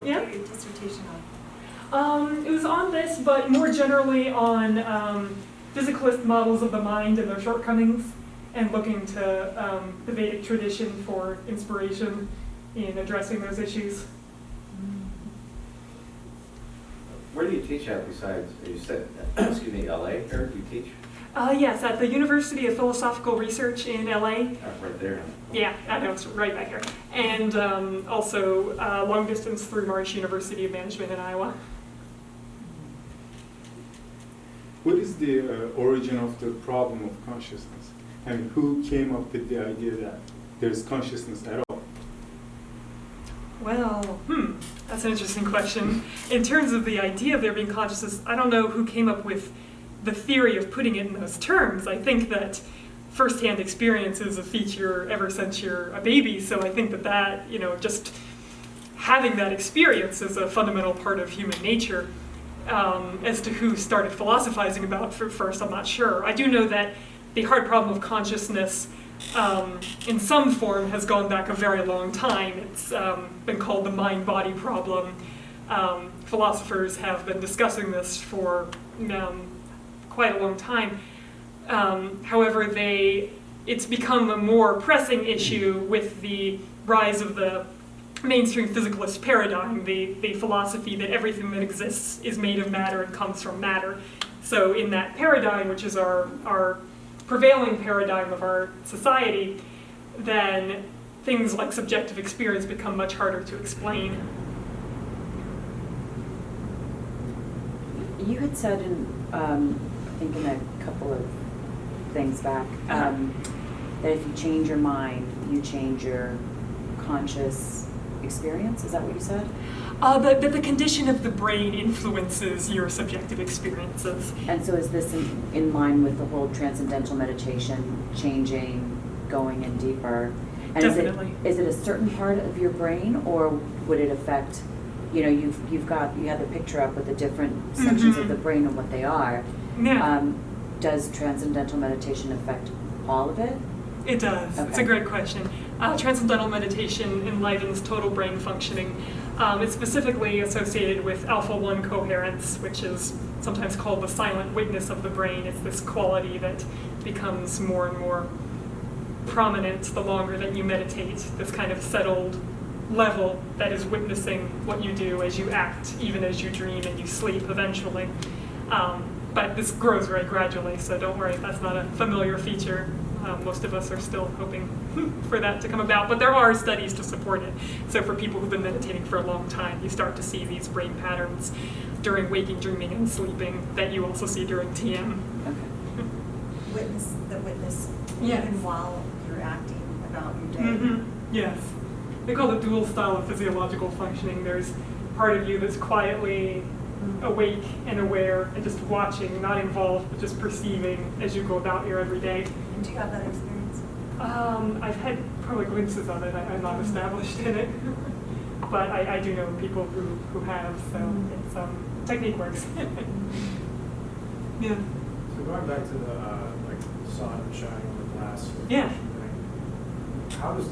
Yeah? What did your dissertation on? It was on this, but more generally on physicalist models of the mind and their shortcomings, and looking to the Vedic tradition for inspiration in addressing those issues. Where do you teach at besides, you said, excuse me, LA? Where do you teach? Yes, at the University of Philosophical Research in LA. Right there. Yeah, I know, it's right back here. And also long distance through Marsh University of Management in Iowa. What is the origin of the problem of consciousness? And who came up with the idea that there's consciousness at all? Well, that's an interesting question. In terms of the idea of there being consciousness, I don't know who came up with the theory of putting it in those terms. I think that firsthand experience is a feature ever since you're a baby, so I think that, just having that experience is a fundamental part of human nature. As to who started philosophizing about it first, I'm not sure. I do know that the hard problem of consciousness in some form has gone back a very long time. It's been called the mind-body problem. Philosophers have been discussing this for quite a long time. However, it's become a more pressing issue with the rise of the mainstream physicalist paradigm, the philosophy that everything that exists is made of matter and comes from matter. So in that paradigm, which is our prevailing paradigm of our society, then things like subjective experience become much harder to explain. You had said I think in a couple of things back, that if you change your mind, you change your conscious experience. Is that what you said? That the condition of the brain influences your subjective experiences. And so is this in line with the whole transcendental meditation, changing, going in deeper? And Definitely. Is it a certain part of your brain, or would it affect, you had the picture up with the different sections of the brain and what they are. Yeah. Does transcendental meditation affect all of it? It does. Okay. It's a great question. Transcendental meditation enlivens total brain functioning. It's specifically associated with alpha-1 coherence, which is sometimes called the silent witness of the brain. It's this quality that becomes more and more prominent the longer that you meditate, this kind of settled level that is witnessing what you do as you act, even as you dream and you sleep eventually. But this grows very gradually, so don't worry, that's not a familiar feature. Most of us are still hoping for that to come about, but there are studies to support it. So for people who've been meditating for a long time, you start to see these brain patterns during waking, dreaming, and sleeping that you also see during TM. Okay. Witness, Yes. even while you're acting about your day. Yes. They call it dual style of physiological functioning. There's part of you that's quietly awake and aware and just watching, not involved, but just perceiving as you go about your everyday. And do you have that experience? I've had probably glimpses of it. I'm not established in it, but I do know people who have, so it's technique works. Yeah. So going back to the sun shining on the glass. Yeah. How does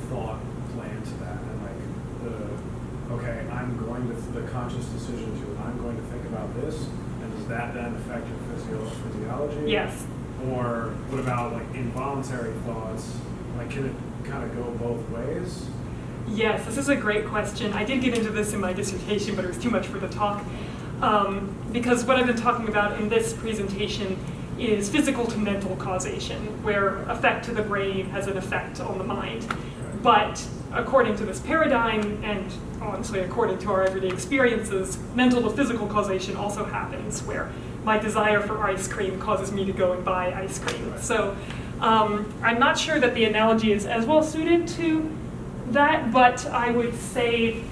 thought play into that? And I'm going to the conscious decision I'm going to think about this, and does that then affect your physiology? Yes. Or what about involuntary thoughts? Can it kind of go both ways? Yes, this is a great question. I did get into this in my dissertation, but it was too much for the talk. Because what I've been talking about in this presentation is physical to mental causation, where effect to the brain has an effect on the mind. But according to this paradigm, and honestly according to our everyday experiences, mental to physical causation also happens, where my desire for ice cream causes me to go and buy ice cream. So I'm not sure that the analogy is as well suited to that, but I would say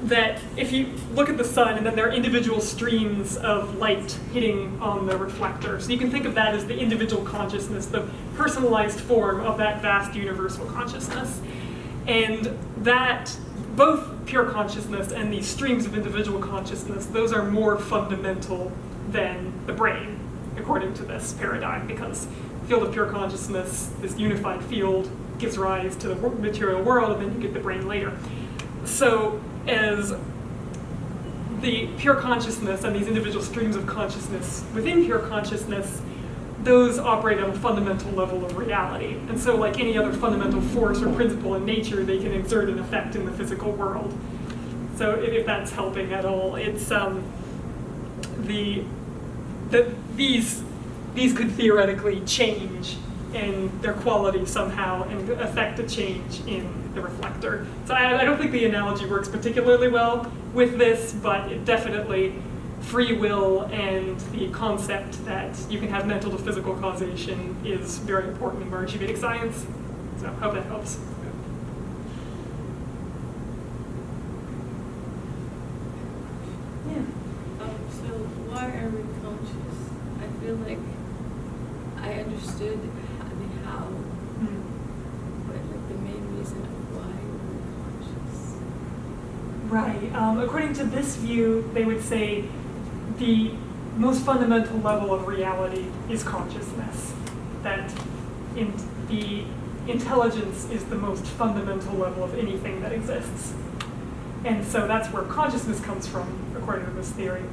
that if you look at the sun and then there are individual streams of light hitting on the reflector, so you can think of that as the individual consciousness, the personalized form of that vast universal consciousness. And that, both pure consciousness and these streams of individual consciousness, those are more fundamental than the brain, according to this paradigm, because the field of pure consciousness, this unified field, gives rise to the material world, and then you get the brain later. So as the pure consciousness and these individual streams of consciousness within pure consciousness, those operate on a fundamental level of reality. And so like any other fundamental force or principle in nature, they can exert an effect in the physical world. So if that's helping at all, it's these could theoretically change in their quality somehow and affect a change in the reflector. So I don't think the analogy works particularly well with this, but it definitely free will and the concept that you can have mental to physical causation is very important in Maharishi Vedic science. So I hope that helps. So why are we conscious? I feel like I understood the how, but like the main reason of why we're conscious. Right. According to this view, they would say the most fundamental level of reality is consciousness. That the intelligence is the most fundamental level of anything that exists. And so that's where consciousness comes from, according to this theory.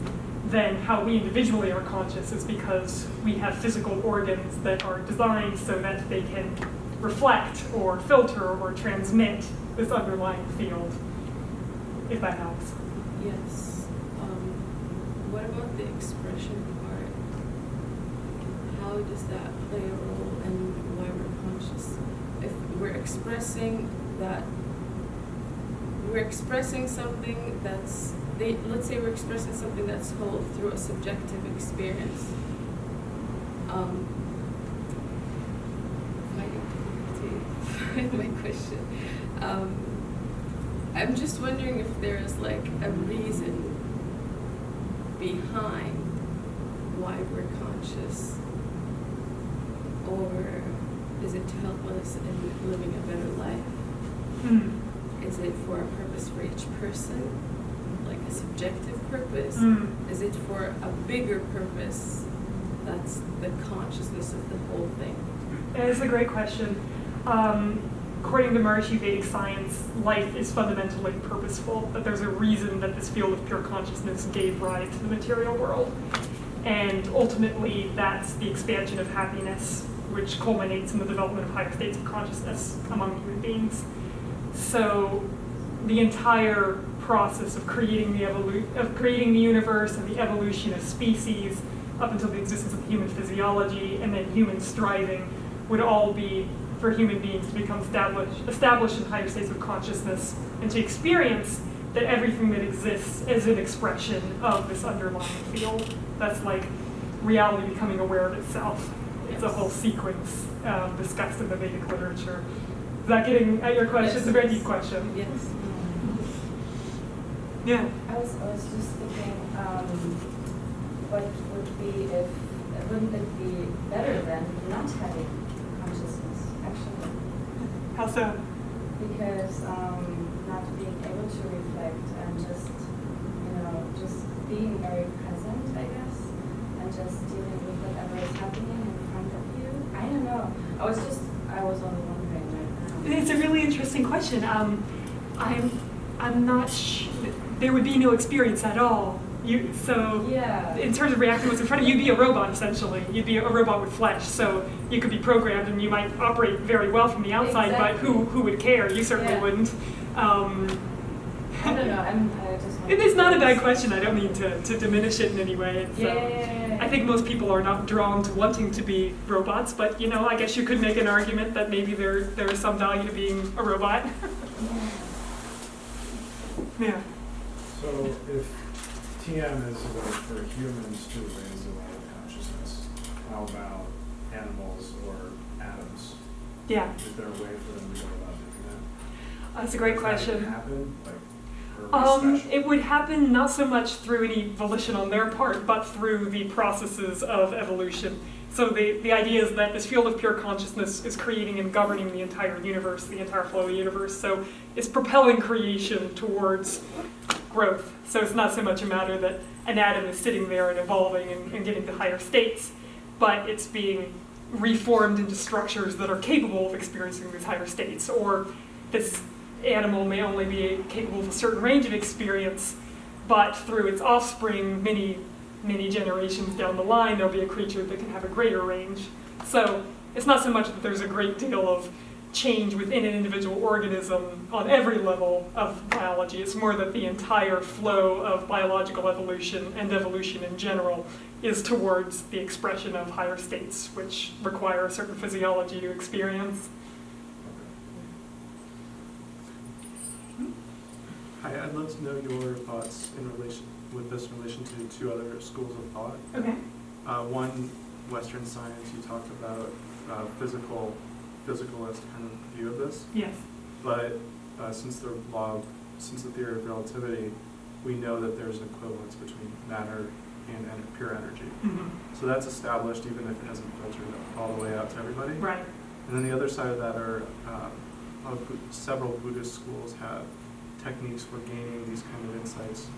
Then how we individually are conscious is because we have physical organs that are designed so that they can reflect or filter or transmit this underlying field, if that helps. Yes. What about the expression part? How does that play a role in why we're conscious? If we're expressing that, we're expressing something that's, let's say we're expressing something that's whole through a subjective experience. Find my question. I'm just wondering if there is like a reason behind why we're conscious, or is it to help us in living a better life? Is it for a purpose for each person, like a subjective purpose? Is it for a bigger purpose that's the consciousness of the whole thing? It's a great question. According to Maharishi Vedic science, life is fundamentally purposeful, that there's a reason that this field of pure consciousness gave rise to the material world. And ultimately, that's the expansion of happiness, which culminates in the development of higher states of consciousness among human beings. So the entire process of creating the universe and the evolution of species up until the existence of human physiology and then human striving would all be for human beings to become established in higher states of consciousness and to experience that everything that exists is an expression of this underlying field. That's like reality becoming aware of itself. It's a whole sequence discussed in the Vedic literature. Is that getting at your question? Yes. It's a very deep question. Yes. Yeah. I was just thinking, what would be wouldn't it be better than not having consciousness, actually? How so? Because not being able to reflect and just being very present, I guess, and just dealing with whatever is happening in front of you. I don't know. I was only wondering right now. It's a really interesting question. I'm not sure. There would be no experience at all. Yeah. In terms of reacting to what's in front of you, you'd be a robot essentially. You'd be a robot with flesh. So you could be programmed and you might operate very well from the outside, Exactly. But who would care? You certainly wouldn't. I don't know. I just. It is not a bad question. I don't mean to diminish it in any way. I think most people are not drawn to wanting to be robots, but I guess you could make an argument that maybe there is some value to being a robot. Yeah. So if TM is a way for humans to raise a level of consciousness, how about animals or atoms? Yeah. Is there a way for them to go about doing that? That's a great Does that question. happen? Like, are we special? It would happen not so much through any volition on their part, but through the processes of evolution. So the idea is that this field of pure consciousness is creating and governing the entire universe, the entire flow of the universe. So it's propelling creation towards growth. So it's not so much a matter that an atom is sitting there and evolving and getting to higher states, but it's being reformed into structures that are capable of experiencing these higher states. Or this animal may only be capable of a certain range of experience, but through its offspring, many generations down the line, there'll be a creature that can have a greater range. So it's not so much that there's a great deal of change within an individual organism on every level of biology. It's more that the entire flow of biological evolution and evolution in general is towards the expression of higher states, which require a certain physiology to experience. Hi, I'd love to know your thoughts in relation to two other schools of thought. Okay. One, Western science, you talked about physicalist kind of view of this. Yes. But since the theory of relativity, we know that there's an equivalence between matter and pure energy. Mm-hmm. So that's established even if it hasn't filtered all the way out to everybody. Right. And then the other side of that are several Buddhist schools have techniques for gaining these kind of insights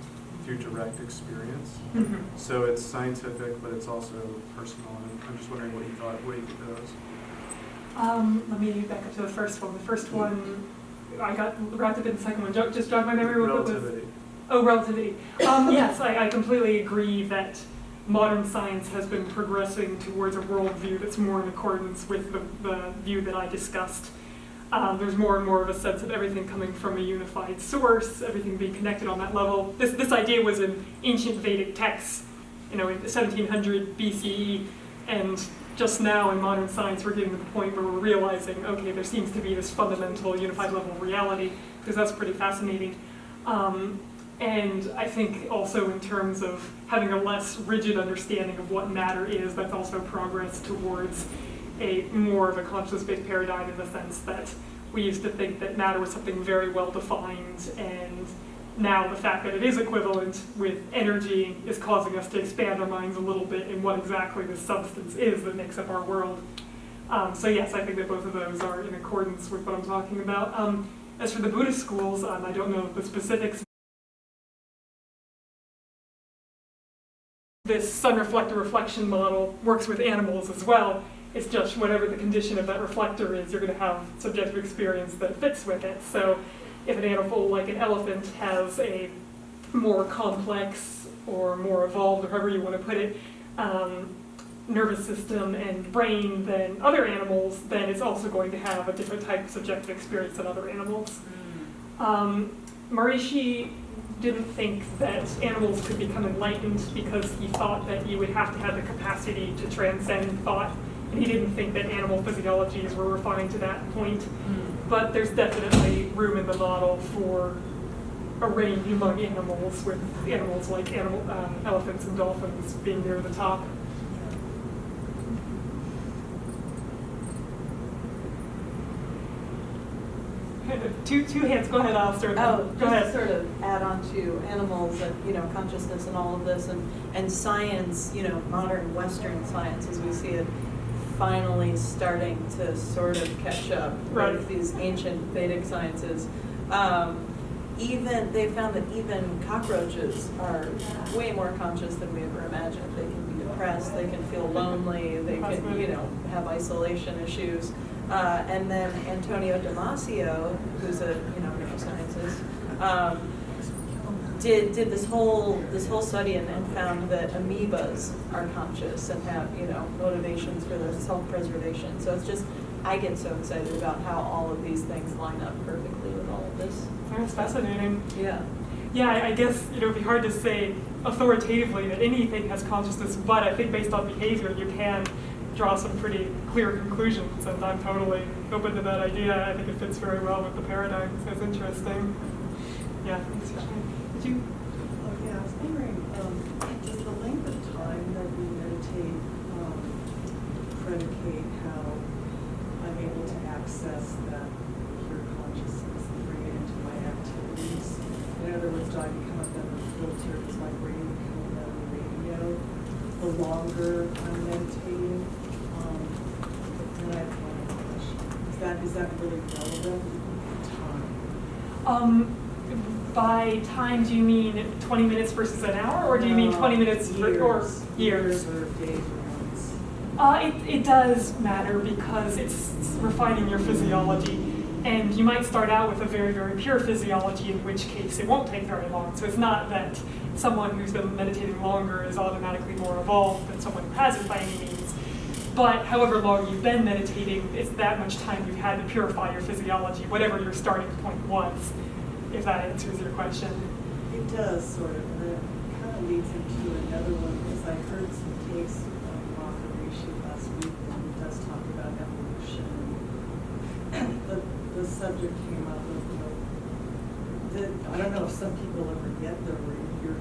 through direct experience. Mm-hmm. So it's scientific, but it's also personal. And I'm just wondering what you think of those. Let me back up to the first one. The first one, I got wrapped up in the second one. Just jog my memory real quick. Relativity. Relativity. Yes, I completely agree that modern science has been progressing towards a worldview that's more in accordance with the view that I discussed. There's more and more of a sense of everything coming from a unified source, everything being connected on that level. This idea was in ancient Vedic texts, in 1700 BCE, and just now in modern science we're getting to the point where we're realizing, okay, there seems to be this fundamental unified level of reality, because that's pretty fascinating. And I think also in terms of having a less rigid understanding of what matter is, that's also progress towards a more of a consciousness-based paradigm, in the sense that we used to think that matter was something very well defined, and now the fact that it is equivalent with energy is causing us to expand our minds a little bit in what exactly this substance is that makes up our world. So yes, I think that both of those are in accordance with what I'm talking about. As for the Buddhist schools, I don't know the specifics. This sun reflector reflection model works with animals as well. It's just whatever the condition of that reflector is, you're going to have subjective experience that fits with it. So if an animal like an elephant has a more complex or more evolved, or however you want to put it, nervous system and brain than other animals, then it's also going to have a different type of subjective experience than other animals. Maharishi didn't think that animals could become enlightened because he thought that you would have to have the capacity to transcend thought. And he didn't think that animal physiologies were refined to that point. But there's definitely room in the model for a range among animals, with animals like elephants and dolphins being near the top. Two hands. Go ahead, Alistair. Oh, Go ahead. sort of add on to animals and consciousness and all of this, and science, modern Western science as we see it, finally starting to sort of catch up with these ancient Vedic sciences. They found that even cockroaches are way more conscious than we ever imagined. They can be depressed, they can feel lonely, they can, have isolation issues. And then Antonio Damasio, who's a neuroscientist, did this whole study and found that amoebas are conscious and have motivations for their self-preservation. So it's just, I get so excited about how all of these things line up perfectly with all of this. That's fascinating. Yeah. Yeah, I guess it'd be hard to say authoritatively that anything has consciousness, but I think based on behavior you can draw some pretty clear conclusions, and I'm totally open to that idea. I think it fits very well with the paradigm, so it's interesting. Yeah, thanks. Did you? Oh, yeah, I was wondering, does the length of time that we meditate predicate how I'm able to access that pure consciousness and bring it into my activities? In other words, do I become a better filter? Does my brain become a better radio the longer I'm meditating? And I have one question. Is that really relevant? Time? By time, do you mean 20 minutes versus an hour, or do you mean 20 minutes or years? Or days or months? It does matter because it's refining your physiology. And you might start out with a very, very pure physiology, in which case it won't take very long. So it's not that someone who's been meditating longer is automatically more evolved than someone who hasn't by any means. But however long you've been meditating, it's that much time you've had to purify your physiology, whatever your starting point was, if that answers your question. It does, sort of, and it kind of leads into another one, because I heard some takes on Maharishi last week, and he does talk about evolution. The subject came up of, that I don't know if some people ever get there where you're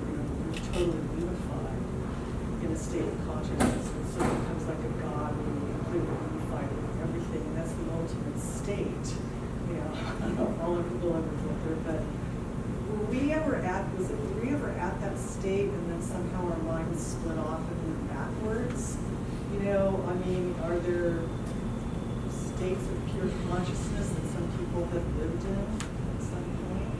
totally unified in a state of consciousness, and so it becomes like a god, and you're completely unified with everything, and that's the ultimate state. I don't know if all the people ever get there, but were we ever at that state, and then somehow our minds split off and went backwards? Are there states of pure consciousness that some people have lived in at some point?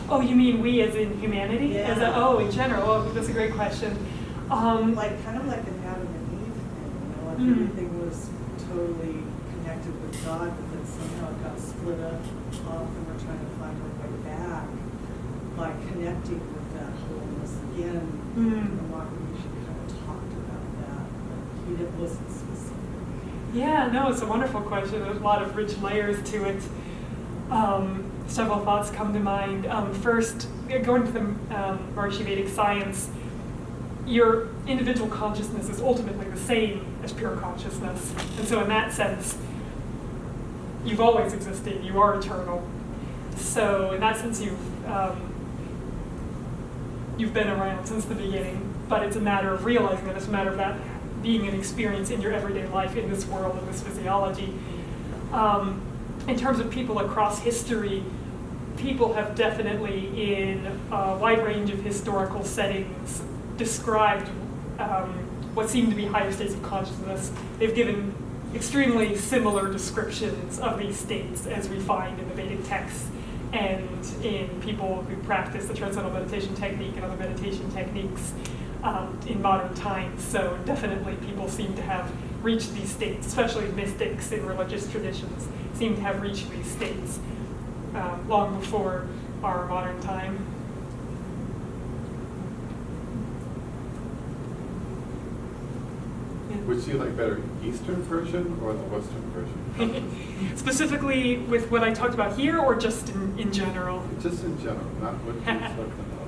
Oh, you mean we as in humanity? Yeah. In general? Oh, that's a great question. Kind of like an Adam and Eve thing, like everything was totally connected with God, but then somehow it got split up off, and we're trying to find our way back by connecting with that wholeness again. Maharishi kind of talked about that, but he wasn't specific. Yeah, no, it's a wonderful question. There's a lot of rich layers to it. Several thoughts come to mind. First, going to the Maharishi Vedic science, your individual consciousness is ultimately the same as pure consciousness. And so in that sense, you've always existed, you are eternal. So in that sense, you've been around since the beginning, but it's a matter of realizing that. It's a matter of that being an experience in your everyday life, in this world, in this physiology. In terms of people across history, people have definitely, in a wide range of historical settings, described what seem to be higher states of consciousness. They've given extremely similar descriptions of these states as we find in the Vedic texts and in people who practice the transcendental meditation technique and other meditation techniques in modern times. So definitely people seem to have reached these states, especially mystics in religious traditions, seem to have reached these states long before our modern time. Would you like better Eastern version or the Western version? Specifically with what I talked about here, or just in general? Just in general, not what you talked about.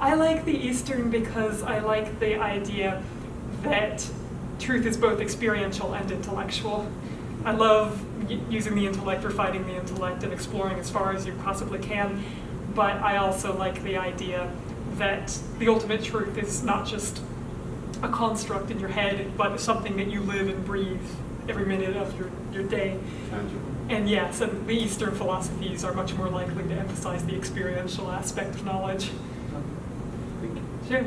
I like the Eastern because I like the idea that truth is both experiential and intellectual. I love using the intellect, refining the intellect, and exploring as far as you possibly can. But I also like the idea that the ultimate truth is not just a construct in your head, but something that you live and breathe every minute of your day. Tangible. And yes, and the Eastern philosophies are much more likely to emphasize the experiential aspect of knowledge. Thank you. Sure.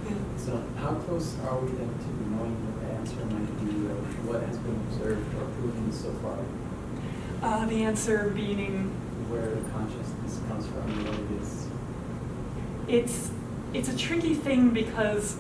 Yeah. So how close are we then to knowing what the answer might be of what has been observed or proven so far? The answer being? Where consciousness comes from, what it is. It's a tricky thing because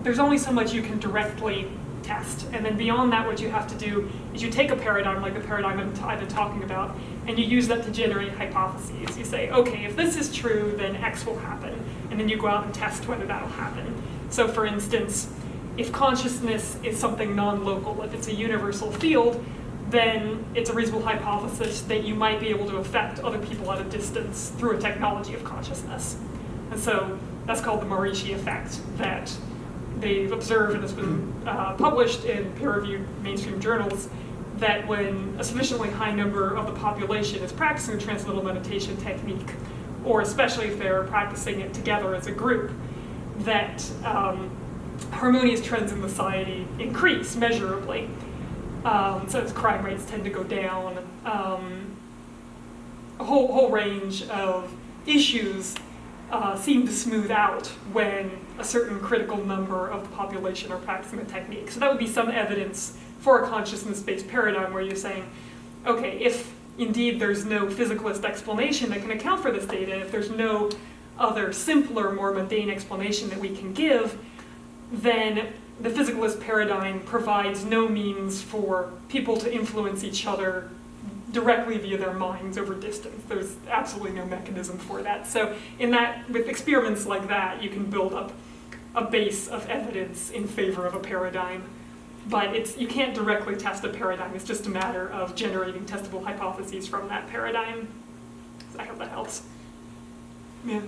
there's only so much you can directly test. And then beyond that, what you have to do is you take a paradigm like the paradigm I've been talking about, and you use that to generate hypotheses. You say, okay, if this is true, then X will happen. And then you go out and test whether that'll happen. So for instance, if consciousness is something non-local, if it's a universal field, then it's a reasonable hypothesis that you might be able to affect other people at a distance through a technology of consciousness. And so that's called the Maharishi effect, that they've observed and has been published in peer-reviewed mainstream journals, that when a sufficiently high number of the population is practicing the transcendental meditation technique, or especially if they're practicing it together as a group, that harmonious trends in society increase measurably. So as crime rates tend to go down, a whole range of issues seem to smooth out when a certain critical number of the population are practicing the technique. So that would be some evidence for a consciousness-based paradigm where you're saying, okay, if indeed there's no physicalist explanation that can account for this data, if there's no other simpler, more mundane explanation that we can give, then the physicalist paradigm provides no means for people to influence each other directly via their minds over distance. There's absolutely no mechanism for that. So in that, with experiments like that, you can build up a base of evidence in favor of a paradigm. But you can't directly test a paradigm. It's just a matter of generating testable hypotheses from that paradigm. So I hope that helps. Yeah.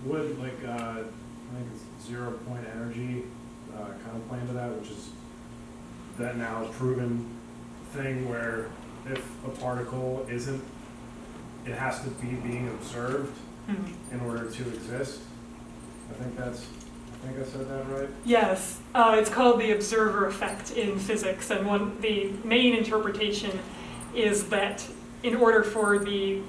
Would I think it's 0 point energy kind of play into that, which is that now proven thing where if a particle isn't, it has to be being observed in order to exist. I think I said that right? Yes, it's called the observer effect in physics, and the main interpretation is that in order for the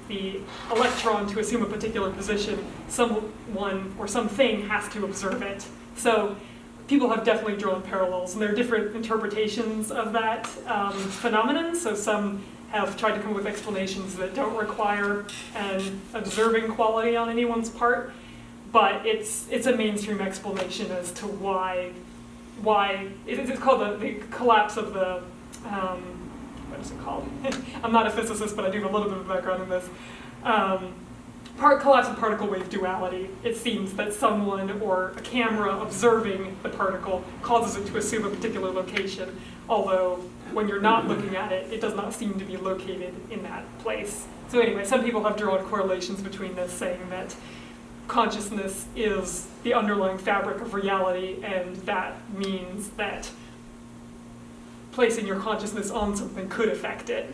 electron to assume a particular position, someone or something has to observe it. So people have definitely drawn parallels, and there are different interpretations of that phenomenon. So some have tried to come up with explanations that don't require an observing quality on anyone's part, but it's a mainstream explanation as to why it's called the collapse of the what is it called? I'm not a physicist, but I do have a little bit of background in this. Collapse of particle wave duality. It seems that someone or a camera observing the particle causes it to assume a particular location, although when you're not looking at it, it does not seem to be located in that place. So anyway, some people have drawn correlations between this, saying that consciousness is the underlying fabric of reality, and that means that placing your consciousness on something could affect it.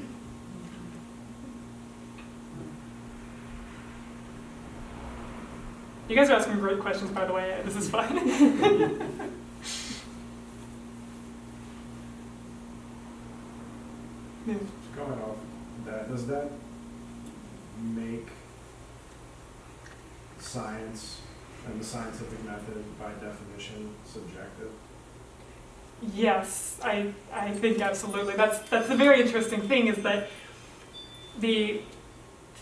You guys are asking great questions, by the way. This is fun. Yeah. Going off that, does that make science and the scientific method by definition subjective? Yes, I think absolutely. That's the very interesting thing, is that the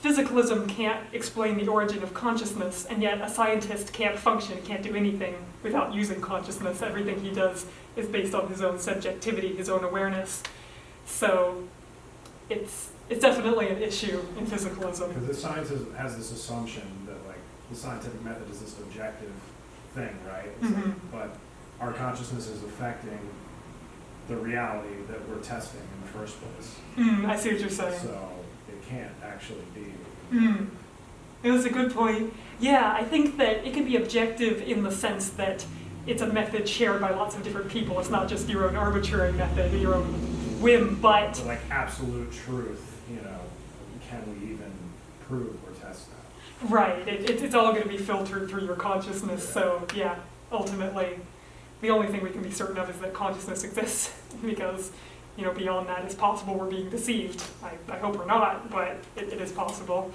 physicalism can't explain the origin of consciousness, and yet a scientist can't function, can't do anything without using consciousness. Everything he does is based on his own subjectivity, his own awareness. So it's definitely an issue in physicalism. Because the science has this assumption that the scientific method is this objective thing, right? Mm-hmm. But our consciousness is affecting the reality that we're testing in the first place. I see what you're saying. So it can't actually be. It was a good point. Yeah, I think that it can be objective in the sense that it's a method shared by lots of different people. It's not just your own arbitrary method, your own whim, but Absolute truth, can we even prove or test that? right, it's all going to be filtered through your consciousness. So yeah, ultimately, the only thing we can be certain of is that consciousness exists, because beyond that, it's possible we're being deceived. I hope we're not, but it is possible.